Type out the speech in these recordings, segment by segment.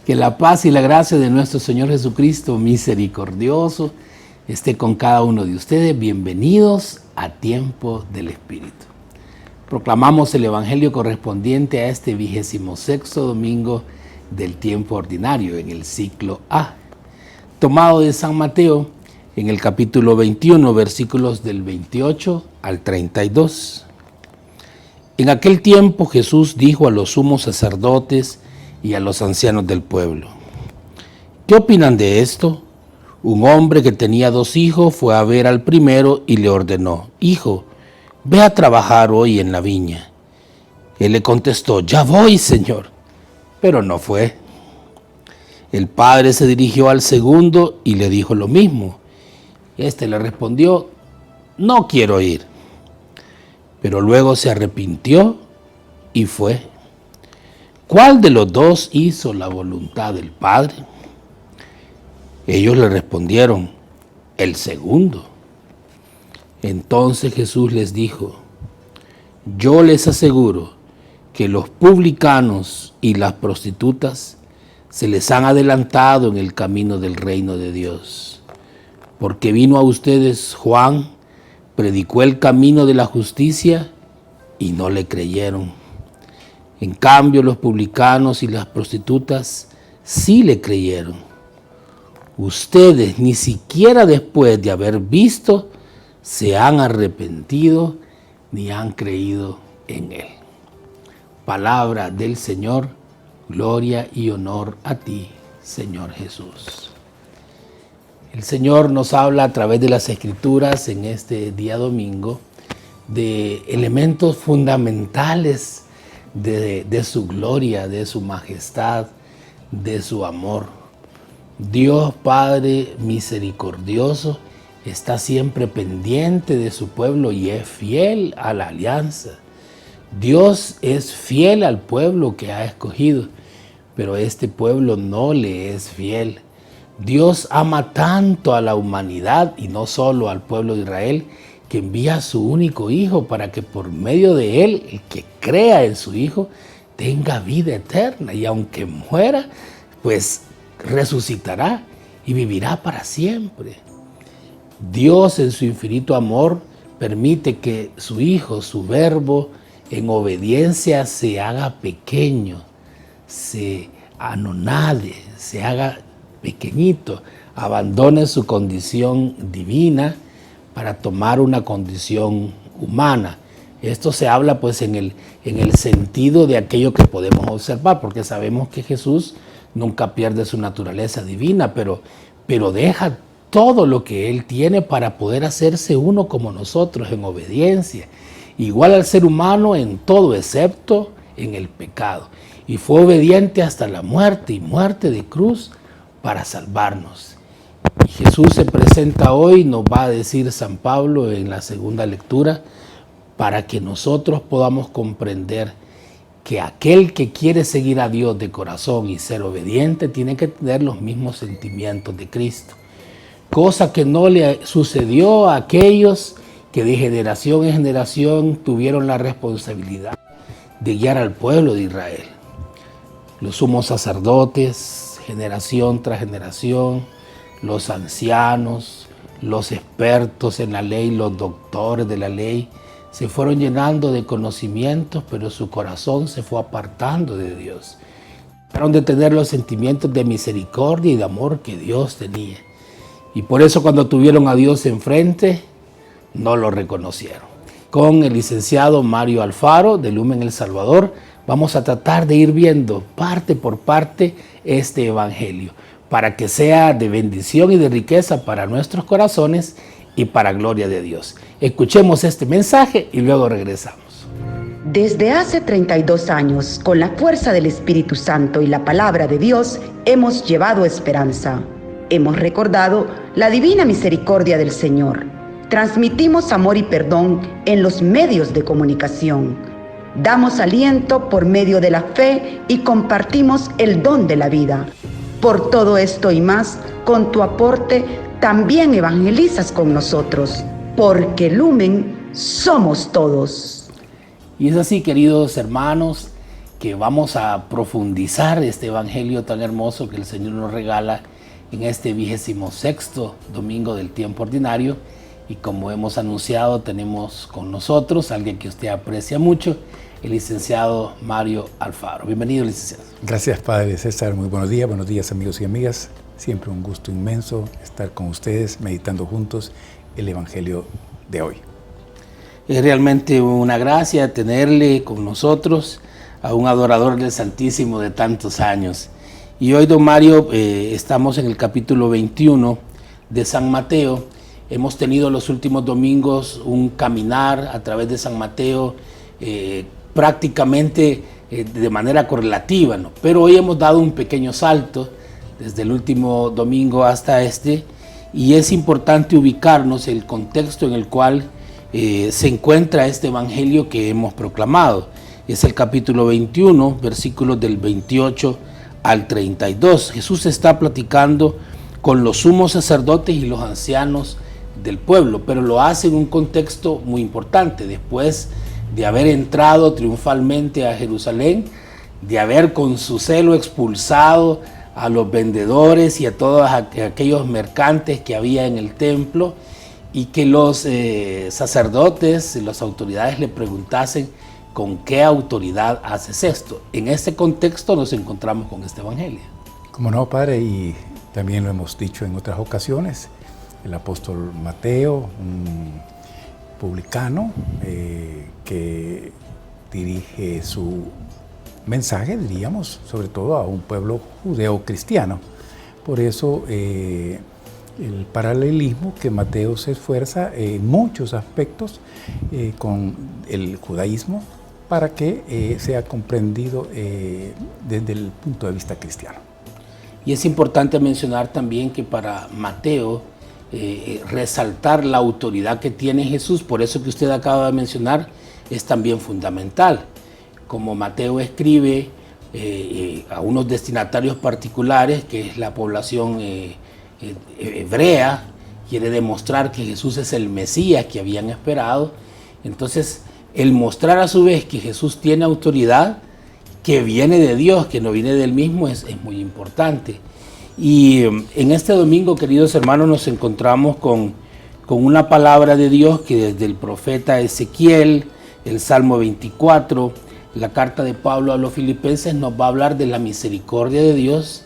Que la paz y la gracia de nuestro Señor Jesucristo misericordioso esté con cada uno de ustedes. Bienvenidos a Tiempo del Espíritu. Proclamamos el Evangelio correspondiente a este 26º domingo del tiempo ordinario en el ciclo A, tomado de San Mateo en el capítulo 21, versículos del 28 al 32. En aquel tiempo Jesús dijo a los sumos sacerdotes y a los ancianos del pueblo: ¿qué opinan de esto? Un hombre que tenía 2 hijos fue a ver al primero y le ordenó: hijo, ve a trabajar hoy en la viña. Él le contestó: ya voy, Señor. Pero no fue. El padre se dirigió al segundo y le dijo lo mismo. Este le respondió: no quiero ir. Pero luego se arrepintió y fue. ¿Cuál de los 2 hizo la voluntad del Padre? Ellos le respondieron: el segundo. Entonces Jesús les dijo: yo les aseguro que los publicanos y las prostitutas se les han adelantado en el camino del reino de Dios. Porque vino a ustedes Juan, predicó el camino de la justicia y no le creyeron. En cambio, los publicanos y las prostitutas sí le creyeron. Ustedes ni siquiera después de haber visto se han arrepentido ni han creído en él. Palabra del Señor, gloria y honor a ti, Señor Jesús. El Señor nos habla a través de las Escrituras en este día domingo de elementos fundamentales de su gloria, de su majestad, de su amor. Dios Padre misericordioso está siempre pendiente de su pueblo y es fiel a la alianza. Dios es fiel al pueblo que ha escogido, pero este pueblo no le es fiel. Dios ama tanto a la humanidad y no solo al pueblo de Israel, que envía a su único Hijo para que por medio de él, el que crea en su Hijo, tenga vida eterna y aunque muera, pues resucitará y vivirá para siempre. Dios en su infinito amor permite que su Hijo, su Verbo, en obediencia se haga pequeño, se anonade, se haga pequeñito, abandone su condición divina para tomar una condición humana. Esto se habla pues en el sentido de aquello que podemos observar, porque sabemos que Jesús nunca pierde su naturaleza divina, pero deja todo lo que Él tiene para poder hacerse uno como nosotros en obediencia, igual al ser humano en todo excepto en el pecado. Y fue obediente hasta la muerte y muerte de cruz para salvarnos. Y Jesús se presenta hoy, nos va a decir San Pablo en la segunda lectura, para que nosotros podamos comprender que aquel que quiere seguir a Dios de corazón y ser obediente tiene que tener los mismos sentimientos de Cristo. Cosa que no le sucedió a aquellos que de generación en generación tuvieron la responsabilidad de guiar al pueblo de Israel. Los sumos sacerdotes, generación tras generación, los ancianos, los expertos en la ley, los doctores de la ley, se fueron llenando de conocimientos, pero su corazón se fue apartando de Dios. Dejaron de tener los sentimientos de misericordia y de amor que Dios tenía. Y por eso cuando tuvieron a Dios enfrente, no lo reconocieron. Con el licenciado Mario Alfaro de Lumen El Salvador, vamos a tratar de ir viendo parte por parte este evangelio, para que sea de bendición y de riqueza para nuestros corazones y para gloria de Dios. Escuchemos este mensaje y luego regresamos. Desde hace 32 años, con la fuerza del Espíritu Santo y la palabra de Dios, hemos llevado esperanza. Hemos recordado la divina misericordia del Señor. Transmitimos amor y perdón en los medios de comunicación. Damos aliento por medio de la fe y compartimos el don de la vida. Por todo esto y más, con tu aporte, también evangelizas con nosotros, porque Lumen somos todos. Y es así, queridos hermanos, que vamos a profundizar este evangelio tan hermoso que el Señor nos regala en este 26º domingo del tiempo ordinario. Y como hemos anunciado, tenemos con nosotros a alguien que usted aprecia mucho, el licenciado Mario Alfaro. Bienvenido, licenciado. Gracias, Padre César. Muy buenos días amigos y amigas. Siempre un gusto inmenso estar con ustedes meditando juntos el evangelio de hoy. Es realmente una gracia tenerle con nosotros a un adorador del Santísimo de tantos años. Y hoy, don Mario, estamos en el capítulo 21 de San Mateo. Hemos tenido los últimos domingos un caminar a través de San Mateo prácticamente de manera correlativa, ¿no? Pero hoy hemos dado un pequeño salto desde el último domingo hasta este, y es importante ubicarnos en el contexto en el cual se encuentra este evangelio que hemos proclamado. Es el capítulo 21, versículos del 28 al 32. Jesús está platicando con los sumos sacerdotes y los ancianos del pueblo, pero lo hace en un contexto muy importante. Después de haber entrado triunfalmente a Jerusalén, de haber con su celo expulsado a los vendedores y a todos aquellos mercantes que había en el templo, y que los sacerdotes y las autoridades le preguntasen: ¿con qué autoridad haces esto? En este contexto nos encontramos con este evangelio. Como no, Padre, y también lo hemos dicho en otras ocasiones, el apóstol Mateo, un publicano que dirige su mensaje, diríamos, sobre todo a un pueblo judeo-cristiano. Por eso el paralelismo que Mateo se esfuerza en muchos aspectos con el judaísmo para que sea comprendido desde el punto de vista cristiano. Y es importante mencionar también que para Mateo resaltar la autoridad que tiene Jesús, por eso que usted acaba de mencionar, es también fundamental. Como Mateo escribe a unos destinatarios particulares, que es la población hebrea, quiere demostrar que Jesús es el Mesías que habían esperado. Entonces, el mostrar a su vez que Jesús tiene autoridad, que viene de Dios, que no viene del mismo, es muy importante. Y en este domingo, queridos hermanos, nos encontramos con una palabra de Dios que desde el profeta Ezequiel, el Salmo 24, la carta de Pablo a los Filipenses, nos va a hablar de la misericordia de Dios,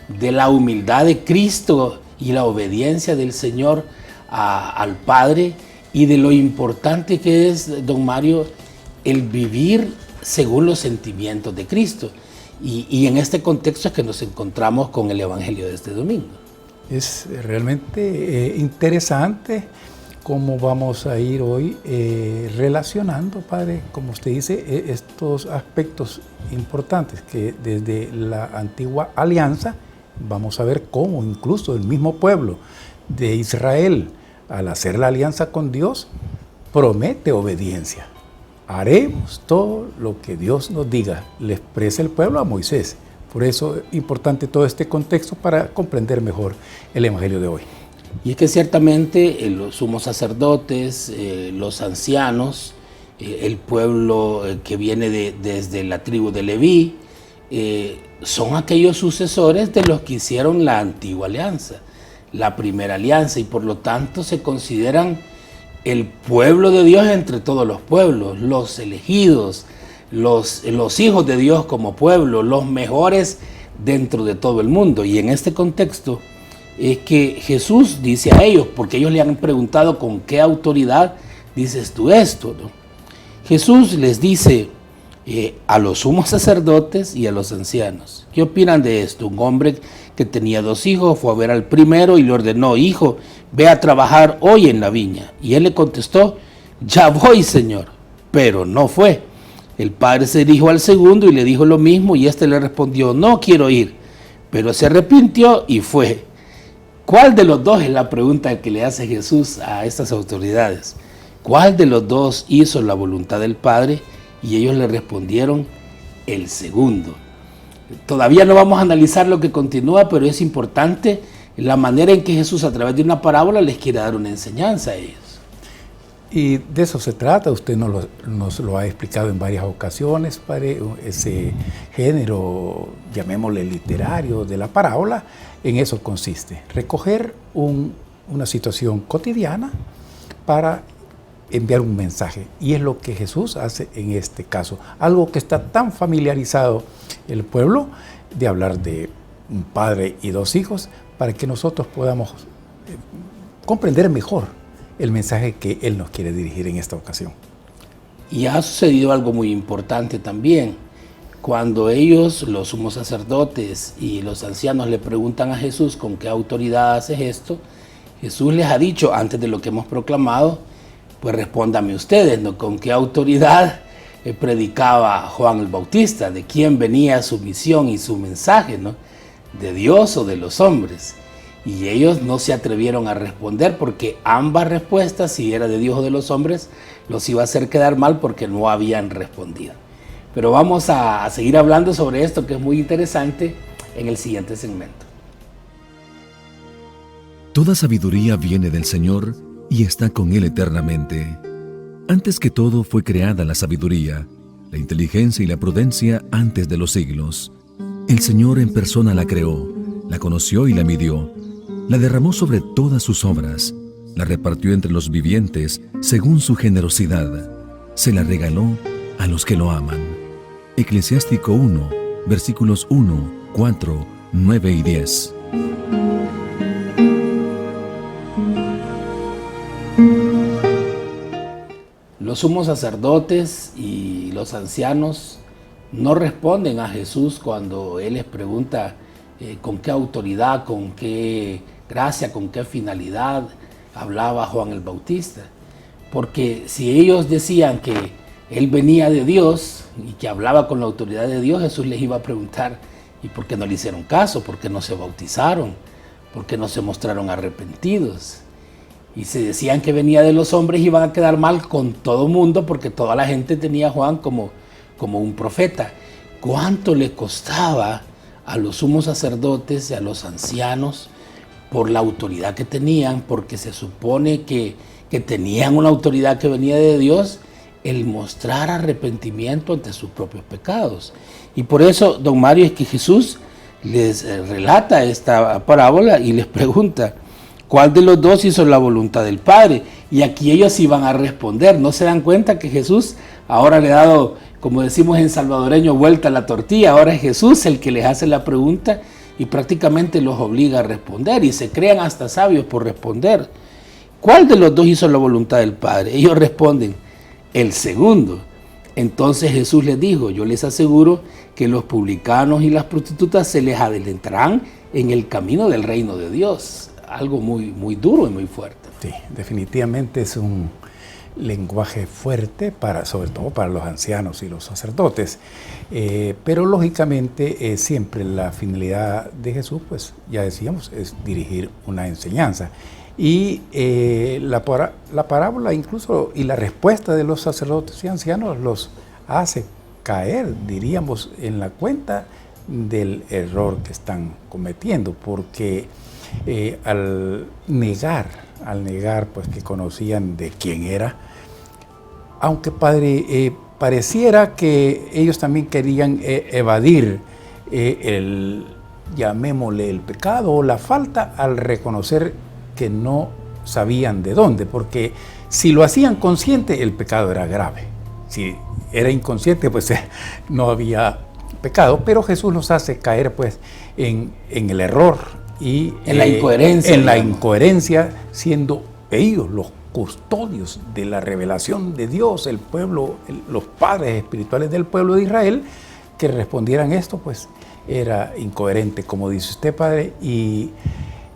de la humildad de Cristo y la obediencia del Señor al Padre, y de lo importante que es, don Mario, el vivir según los sentimientos de Cristo. Y en este contexto es que nos encontramos con el evangelio de este domingo. Es realmente interesante cómo vamos a ir hoy relacionando, Padre, como usted dice, estos aspectos importantes que desde la antigua alianza vamos a ver cómo incluso el mismo pueblo de Israel, al hacer la alianza con Dios, promete obediencia. Haremos todo lo que Dios nos diga, le expresa el pueblo a Moisés. Por eso es importante todo este contexto para comprender mejor el evangelio de hoy. Y es que ciertamente los sumos sacerdotes, los ancianos, el pueblo que viene desde la tribu de Leví, son aquellos sucesores de los que hicieron la antigua alianza, la primera alianza, y por lo tanto se consideran el pueblo de Dios entre todos los pueblos, los elegidos, los hijos de Dios como pueblo, los mejores dentro de todo el mundo. Y en este contexto es que Jesús dice a ellos, porque ellos le han preguntado: ¿con qué autoridad dices tú esto?, ¿no? Jesús les dice a los sumos sacerdotes y a los ancianos: ¿qué opinan de esto? Un hombre que tenía 2 hijos fue a ver al primero y le ordenó: hijo, ve a trabajar hoy en la viña. Y él le contestó: ya voy, Señor. Pero no fue. El padre se dirigió al segundo y le dijo lo mismo, y éste le respondió: no quiero ir. Pero se arrepintió y fue. ¿Cuál de los dos? Es la pregunta que le hace Jesús a estas autoridades. ¿Cuál de los dos hizo la voluntad del Padre? Y ellos le respondieron: el segundo. Todavía no vamos a analizar lo que continúa, pero es importante la manera en que Jesús, a través de una parábola, les quiere dar una enseñanza a ellos. Y de eso se trata, usted nos lo ha explicado en varias ocasiones, padre, ese género, llamémosle literario, de la parábola, en eso consiste, recoger una situación cotidiana para enviar un mensaje. Y es lo que Jesús hace en este caso, algo que está tan familiarizado el pueblo, de hablar de un padre y dos hijos, para que nosotros podamos comprender mejor el mensaje que Él nos quiere dirigir en esta ocasión. Y ha sucedido algo muy importante también. Cuando ellos, los sumos sacerdotes y los ancianos, le preguntan a Jesús con qué autoridad haces esto, Jesús les ha dicho, antes de lo que hemos proclamado, pues respóndame ustedes, ¿no? ¿Con qué autoridad predicaba Juan el Bautista? ¿De quién venía su misión y su mensaje, ¿no? ¿De Dios o de los hombres? Y ellos no se atrevieron a responder porque ambas respuestas, si era de Dios o de los hombres, los iba a hacer quedar mal porque no habían respondido. Pero vamos a seguir hablando sobre esto, que es muy interesante, en el siguiente segmento. Toda sabiduría viene del Señor y está con Él eternamente. Antes que todo fue creada la sabiduría, la inteligencia y la prudencia antes de los siglos. El Señor en persona la creó, la conoció y la midió. La derramó sobre todas sus obras, la repartió entre los vivientes según su generosidad. Se la regaló a los que lo aman. Eclesiástico 1, versículos 1, 4, 9 y 10. Los sumos sacerdotes y los ancianos no responden a Jesús cuando Él les pregunta con qué autoridad, con qué gracia, con qué finalidad hablaba Juan el Bautista. Porque si ellos decían que Él venía de Dios y que hablaba con la autoridad de Dios, Jesús les iba a preguntar, ¿y por qué no le hicieron caso? ¿Por qué no se bautizaron? ¿Por qué no se mostraron arrepentidos? Y si decían que venía de los hombres, iban a quedar mal con todo mundo, porque toda la gente tenía a Juan como un profeta. ¿Cuánto le costaba a los sumos sacerdotes y a los ancianos por la autoridad que tenían, porque se supone que tenían una autoridad que venía de Dios, el mostrar arrepentimiento ante sus propios pecados? Y por eso, don Mario, es que Jesús les relata esta parábola y les pregunta, ¿cuál de los dos hizo la voluntad del Padre? Y aquí ellos iban a responder. ¿No se dan cuenta que Jesús ahora le ha dado, como decimos en salvadoreño, vuelta a la tortilla? Ahora es Jesús el que les hace la pregunta y prácticamente los obliga a responder, y se crean hasta sabios por responder. ¿Cuál de los dos hizo la voluntad del Padre? Ellos responden, el segundo. Entonces Jesús les dijo, yo les aseguro que los publicanos y las prostitutas se les adelantarán en el camino del reino de Dios. Algo muy, muy duro y muy fuerte. Sí, definitivamente es un lenguaje fuerte, sobre todo para los ancianos y los sacerdotes. Pero lógicamente siempre la finalidad de Jesús, pues ya decíamos, es dirigir una enseñanza. Y la parábola incluso y la respuesta de los sacerdotes y ancianos los hace caer, diríamos, en la cuenta del error que están cometiendo, porque al negar pues que conocían de quién era, aunque Padre, pareciera que ellos también querían evadir llamémosle el pecado o la falta, al reconocer que no sabían de dónde, porque si lo hacían consciente, el pecado era grave. Si era inconsciente, pues no había pecado, pero Jesús los hace caer pues en el error y en la incoherencia. En la incoherencia, siendo ellos los custodios de la revelación de Dios, el pueblo, los padres espirituales del pueblo de Israel, que respondieran esto, pues era incoherente, como dice usted, Padre, y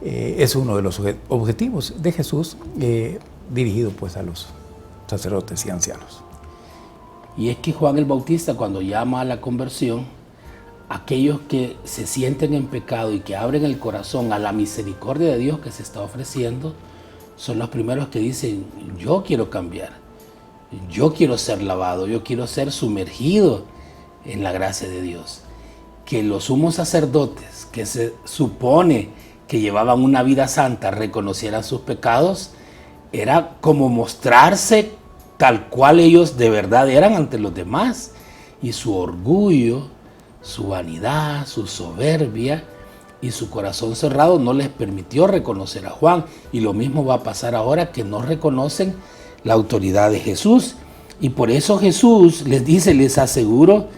es uno de los objetivos de Jesús dirigido pues a los sacerdotes y ancianos. Y es que Juan el Bautista, cuando llama a la conversión, aquellos que se sienten en pecado y que abren el corazón a la misericordia de Dios que se está ofreciendo, son los primeros que dicen, yo quiero cambiar, yo quiero ser lavado, yo quiero ser sumergido en la gracia de Dios. Que los sumos sacerdotes, que se supone que llevaban una vida santa, reconocieran sus pecados, era como mostrarse tal cual ellos de verdad eran ante los demás. Y su orgullo, su vanidad, su soberbia y su corazón cerrado no les permitió reconocer a Juan. Y lo mismo va a pasar ahora, que no reconocen la autoridad de Jesús. Y por eso Jesús les dice, les aseguro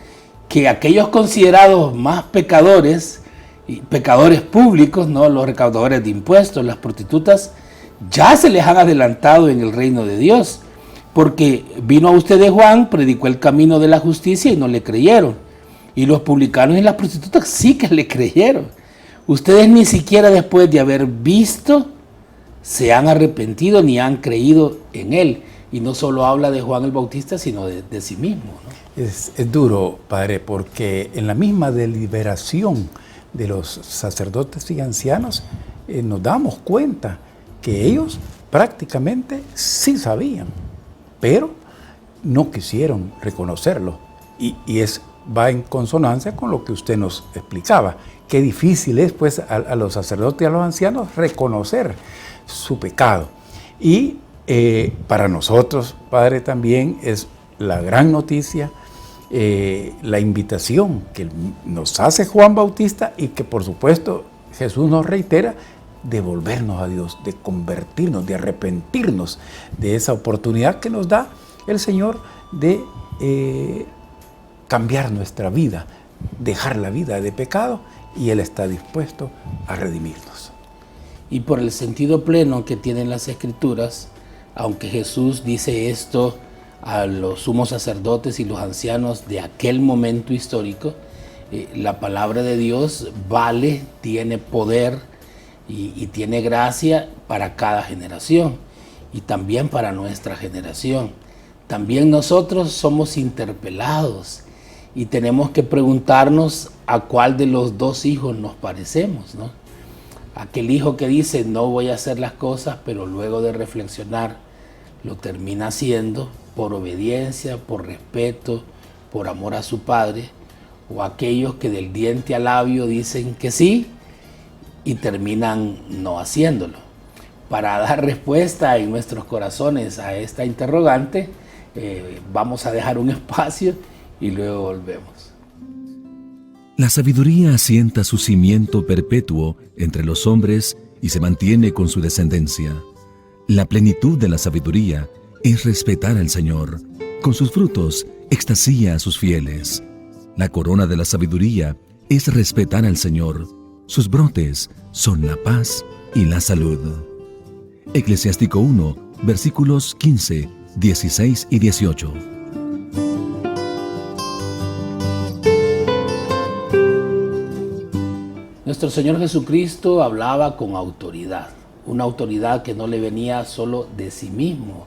que aquellos considerados más pecadores, y pecadores públicos, ¿no?, los recaudadores de impuestos, las prostitutas, ya se les han adelantado en el reino de Dios. Porque vino a ustedes Juan, predicó el camino de la justicia y no le creyeron. Y los publicanos y las prostitutas sí que le creyeron. Ustedes ni siquiera después de haber visto se han arrepentido ni han creído en él. Y no solo habla de Juan el Bautista, sino de sí mismo, ¿no? Es duro, padre, porque en la misma deliberación de los sacerdotes y ancianos nos damos cuenta que ellos prácticamente sí sabían, pero no quisieron reconocerlo. Y va en consonancia con lo que usted nos explicaba. Qué difícil es, pues, a los sacerdotes y a los ancianos reconocer su pecado. Y para nosotros, padre, también es la gran noticia, la invitación que nos hace Juan Bautista y que, por supuesto, Jesús nos reitera, de volvernos a Dios, de convertirnos, de arrepentirnos de esa oportunidad que nos da el Señor de cambiar nuestra vida, dejar la vida de pecado, y Él está dispuesto a redimirnos. Y por el sentido pleno que tienen las Escrituras, aunque Jesús dice esto a los sumos sacerdotes y los ancianos de aquel momento histórico, la palabra de Dios vale, tiene poder y tiene gracia para cada generación y también para nuestra generación. También nosotros somos interpelados y tenemos que preguntarnos a cuál de los dos hijos nos parecemos, ¿no? Aquel hijo que dice, no voy a hacer las cosas, pero luego de reflexionar lo termina haciendo por obediencia, por respeto, por amor a su padre, o aquellos que del diente al labio dicen que sí y terminan no haciéndolo. Para dar respuesta en nuestros corazones a esta interrogante, vamos a dejar un espacio y luego volvemos. La sabiduría asienta su cimiento perpetuo entre los hombres y se mantiene con su descendencia. La plenitud de la sabiduría es respetar al Señor. Con sus frutos extasía a sus fieles. La corona de la sabiduría es respetar al Señor. Sus brotes son la paz y la salud. Eclesiástico 1, versículos 15, 16 y 18. Nuestro Señor Jesucristo hablaba con autoridad, una autoridad que no le venía solo de sí mismo,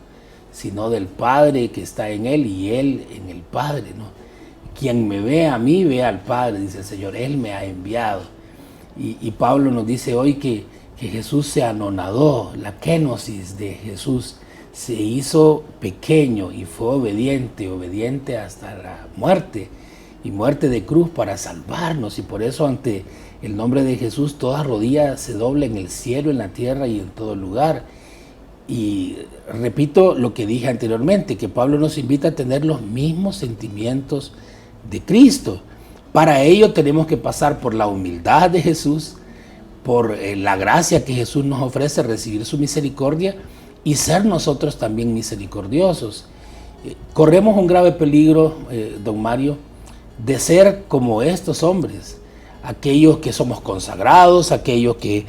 sino del Padre que está en Él y Él en el Padre, ¿no? Quien me ve a mí, ve al Padre, dice el Señor, Él me ha enviado. Y Pablo nos dice hoy que Jesús se anonadó, la kenosis de Jesús se hizo pequeño y fue obediente hasta la muerte, y muerte de cruz para salvarnos. Y por eso ante el nombre de Jesús toda rodilla se dobla en el cielo, en la tierra y en todo lugar. Y repito lo que dije anteriormente, que Pablo nos invita a tener los mismos sentimientos de Cristo. Para ello tenemos que pasar por la humildad de Jesús, por la gracia que Jesús nos ofrece, recibir su misericordia y ser nosotros también misericordiosos. Corremos un grave peligro, don Mario, de ser como estos hombres, aquellos que somos consagrados, aquellos que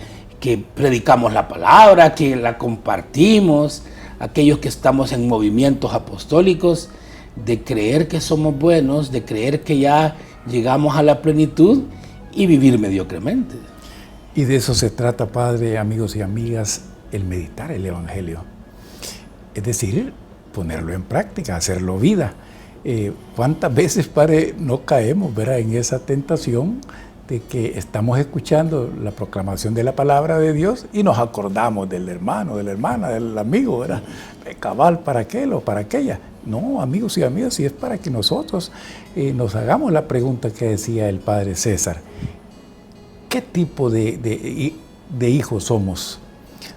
predicamos la palabra, que la compartimos, aquellos que estamos en movimientos apostólicos, de creer que somos buenos, de creer que ya llegamos a la plenitud y vivir mediocremente. Y de eso se trata, padre, amigos y amigas, el meditar el Evangelio. Es decir, ponerlo en práctica, hacerlo vida. ¿Cuántas veces, padre, no caemos, ¿verdad?, en esa tentación de que estamos escuchando la proclamación de la palabra de Dios y nos acordamos del hermano, de la hermana, del amigo, ¿verdad? Cabal para aquel o para aquella. No, amigos y amigas, si es para que nosotros nos hagamos la pregunta que decía el padre César. ¿Qué tipo de hijos somos?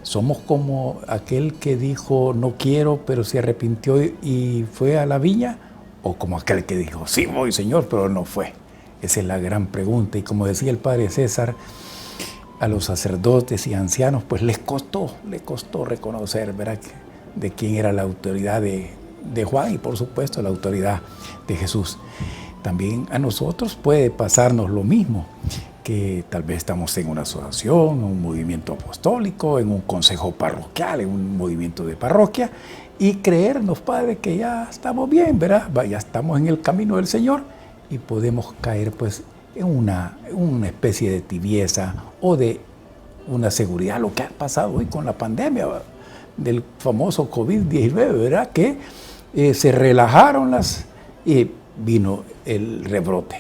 Somos como aquel que dijo no quiero, pero se arrepintió y fue a la viña, o como aquel que dijo sí voy, Señor, pero no fue. Esa es la gran pregunta. Y como decía el padre César, a los sacerdotes y ancianos pues les costó reconocer, ¿verdad?, de quién era la autoridad de Juan y por supuesto la autoridad de Jesús. También a nosotros puede pasarnos lo mismo, que tal vez estamos en una asociación, en un movimiento apostólico, en un consejo parroquial, en un movimiento de parroquia, y creernos, Padre, que ya estamos bien, ¿verdad? Ya estamos en el camino del Señor y podemos caer pues en una especie de tibieza o de una seguridad, lo que ha pasado hoy con la pandemia del famoso COVID-19, ¿verdad? Que se relajaron y vino el rebrote.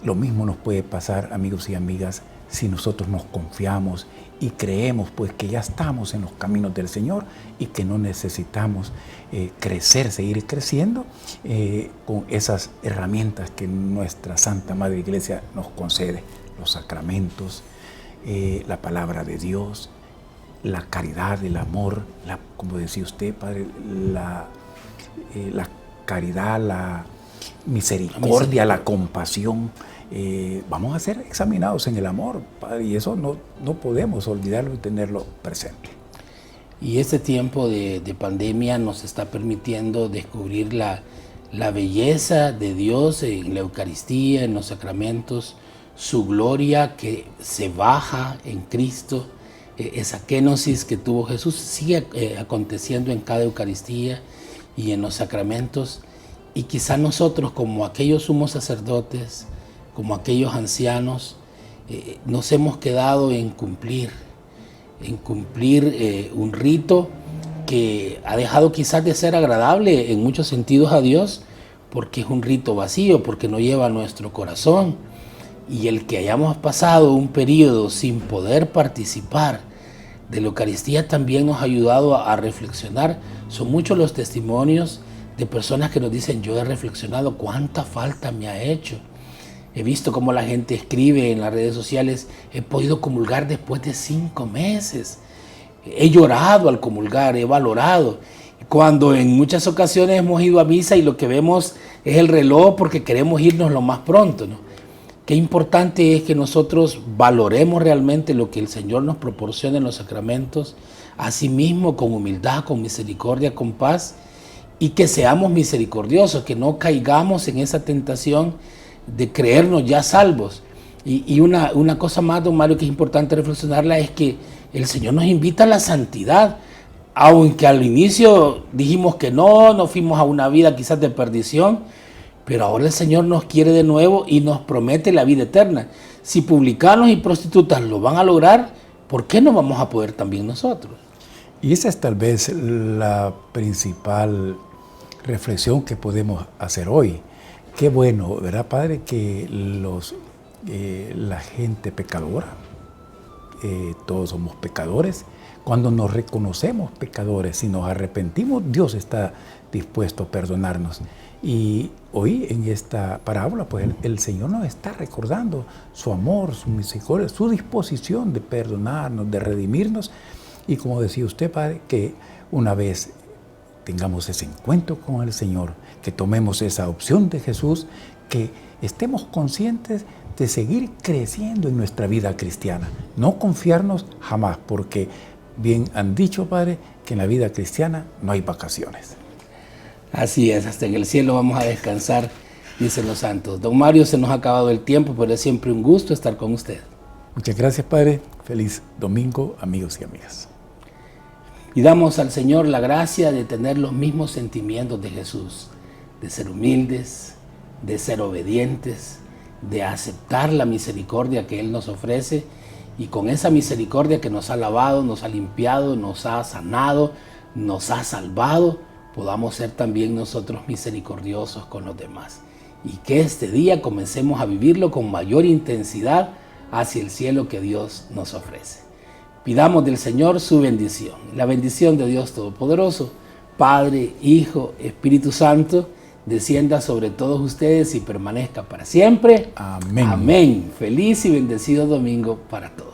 Lo mismo nos puede pasar, amigos y amigas, si nosotros nos confiamos y creemos pues que ya estamos en los caminos del Señor y que no necesitamos crecer, seguir creciendo con esas herramientas que nuestra Santa Madre Iglesia nos concede, los sacramentos, la palabra de Dios, la caridad, el amor, como decía usted, Padre, la caridad, la misericordia, la compasión. Vamos a ser examinados en el amor, Padre, y eso no podemos olvidarlo y tenerlo presente. Y este tiempo de pandemia nos está permitiendo descubrir la belleza de Dios en la Eucaristía, en los sacramentos, su gloria que se baja en Cristo, esa kenosis que tuvo Jesús sigue aconteciendo en cada Eucaristía y en los sacramentos. Y quizá nosotros, como aquellos sumos sacerdotes, como aquellos ancianos, nos hemos quedado en cumplir un rito que ha dejado quizás de ser agradable en muchos sentidos a Dios, porque es un rito vacío, porque no lleva a nuestro corazón. Y el que hayamos pasado un periodo sin poder participar de la Eucaristía también nos ha ayudado a reflexionar. Son muchos los testimonios de personas que nos dicen: yo he reflexionado cuánta falta me ha hecho. He visto cómo la gente escribe en las redes sociales: he podido comulgar después de 5 meses. He llorado al comulgar, he valorado. Cuando en muchas ocasiones hemos ido a misa y lo que vemos es el reloj porque queremos irnos lo más pronto, ¿no? Qué importante es que nosotros valoremos realmente lo que el Señor nos proporciona en los sacramentos, asimismo con humildad, con misericordia, con paz, y que seamos misericordiosos, que no caigamos en esa tentación de creernos ya salvos. Y una cosa más, don Mario, que es importante reflexionarla, es que el Señor nos invita a la santidad, aunque al inicio dijimos que no fuimos a una vida quizás de perdición, pero ahora el Señor nos quiere de nuevo y nos promete la vida eterna. Si publicanos y prostitutas lo van a lograr, ¿por qué no vamos a poder también nosotros? Y esa es tal vez la principal reflexión que podemos hacer hoy. Qué bueno, ¿verdad, Padre?, que la gente pecadora, todos somos pecadores. Cuando nos reconocemos pecadores y nos arrepentimos, Dios está dispuesto a perdonarnos. Y hoy en esta parábola, pues el Señor nos está recordando su amor, su misericordia, su disposición de perdonarnos, de redimirnos. Y como decía usted, Padre, que una vez tengamos ese encuentro con el Señor, que tomemos esa opción de Jesús, que estemos conscientes de seguir creciendo en nuestra vida cristiana. No confiarnos jamás, porque bien han dicho, Padre, que en la vida cristiana no hay vacaciones. Así es, hasta en el cielo vamos a descansar, dicen los santos. Don Mario, se nos ha acabado el tiempo, pero es siempre un gusto estar con usted. Muchas gracias, Padre. Feliz domingo, amigos y amigas. Pidamos al Señor la gracia de tener los mismos sentimientos de Jesús, de ser humildes, de ser obedientes, de aceptar la misericordia que Él nos ofrece, y con esa misericordia que nos ha lavado, nos ha limpiado, nos ha sanado, nos ha salvado, podamos ser también nosotros misericordiosos con los demás. Y que este día comencemos a vivirlo con mayor intensidad hacia el cielo que Dios nos ofrece. Pidamos del Señor su bendición. La bendición de Dios Todopoderoso, Padre, Hijo, Espíritu Santo, descienda sobre todos ustedes y permanezca para siempre. Amén. Amén. Feliz y bendecido domingo para todos.